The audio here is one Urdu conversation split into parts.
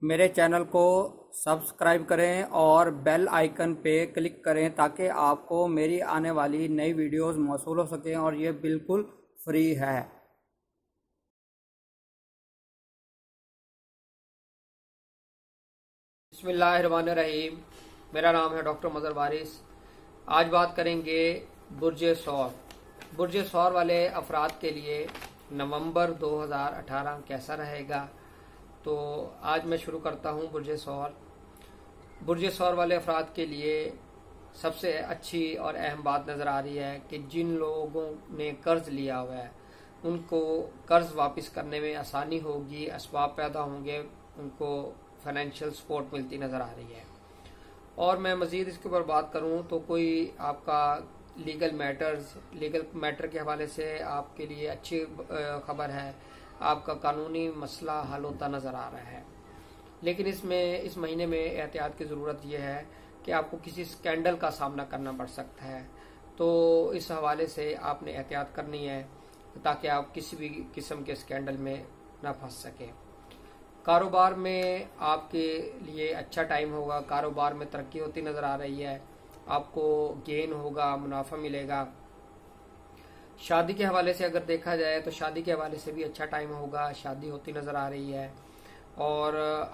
میرے چینل کو سبسکرائب کریں اور بیل آئیکن پہ کلک کریں تاکہ آپ کو میری آنے والی نئی ویڈیوز موصول ہو سکیں اور یہ بالکل فری ہے۔ بسم اللہ الرحمن الرحیم، میرا نام ہے ڈاکٹر مظہر وارث۔ آج بات کریں گے برج ثور۔ برج ثور والے افراد کے لیے نومبر 2018 کیسا رہے گا؟ تو آج میں شروع کرتا ہوں برج ثور۔ برج ثور والے افراد کے لیے سب سے اچھی اور اہم بات نظر آ رہی ہے کہ جن لوگوں نے قرض لیا ہوا ہے ان کو قرض واپس کرنے میں آسانی ہوگی، اسباب پیدا ہوں گے، ان کو فائنینشیل سپورٹ ملتی نظر آ رہی ہے۔ اور میں مزید اس کے اوپر بات کروں تو کوئی آپ کا لیگل میٹر کے حوالے سے آپ کے لیے اچھی خبر ہے، آپ کا قانونی مسئلہ حل ہوتا نظر آ رہا ہے۔ لیکن اس مہینے میں احتیاط کی ضرورت یہ ہے کہ آپ کو کسی سکینڈل کا سامنا کرنا پڑ سکتا ہے، تو اس حوالے سے آپ نے احتیاط کرنی ہے تاکہ آپ کسی بھی قسم کے سکینڈل میں نہ پھنس سکیں۔ کاروبار میں آپ کے لیے اچھا ٹائم ہوگا، کاروبار میں ترقی ہوتی نظر آ رہی ہے، آپ کو گین ہوگا، منافع ملے گا۔ شادی کے حوالے سے اگر دیکھا جائے تو شادی کے حوالے سے بھی اچھا ٹائم ہوگا، شادی ہوتی نظر آ رہی ہے، اور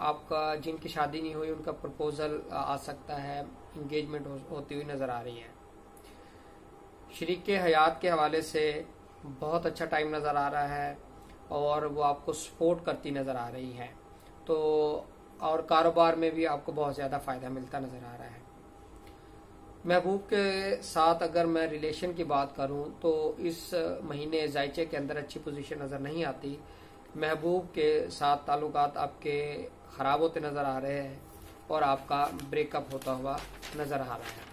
آپ کا جن کی شادی نہیں ہوئی ان کا پرپوزل آ سکتا ہے، انگیجمنٹ ہوتی ہوئی نظر آ رہی ہے۔ شریک حیات کے حوالے سے بہت اچھا ٹائم نظر آ رہا ہے اور وہ آپ کو سپورٹ کرتی نظر آ رہی ہے، تو اور کاروبار میں بھی آپ کو بہت زیادہ فائدہ ملتا نظر آ رہا ہے۔ محبوب کے ساتھ اگر میں ریلیشن کی بات کروں تو اس مہینے ذائچے کے اندر اچھی پوزیشن نظر نہیں آتی، محبوب کے ساتھ تعلقات آپ کے خراب ہوتے نظر آ رہے ہیں اور آپ کا بریک اپ ہوتا ہوا نظر آ رہا ہے۔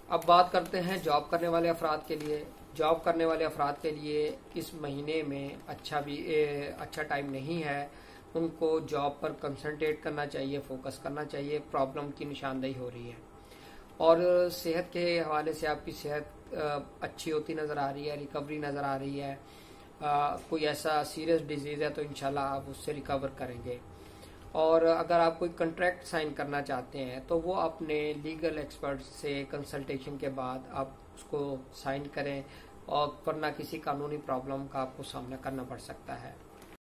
اب بات کرتے ہیں جاب کرنے والے افراد کے لیے۔ جاب کرنے والے افراد کے لیے اس مہینے میں اچھا ٹائم نہیں ہے، ان کو جاب پر کنسنٹریٹ کرنا چاہیے، فوکس کرنا چاہیے، پرابلم کی نشاندہی ہو رہی ہے۔ اور صحت کے حوالے سے آپ کی صحت اچھی ہوتی نظر آ رہی ہے، ریکوری نظر آ رہی ہے، کوئی ایسا سیریس ڈیزیز ہے تو انشاءاللہ آپ اس سے ریکور کریں گے۔ اور اگر آپ کوئی کنٹریکٹ سائن کرنا چاہتے ہیں تو وہ اپنے لیگل ایکسپرٹ سے کنسلٹیشن کے بعد آپ اس کو سائن کریں، اور ورنہ کسی قانونی پرابلم کا آپ کو سامنا کرنا پڑ سکتا ہے۔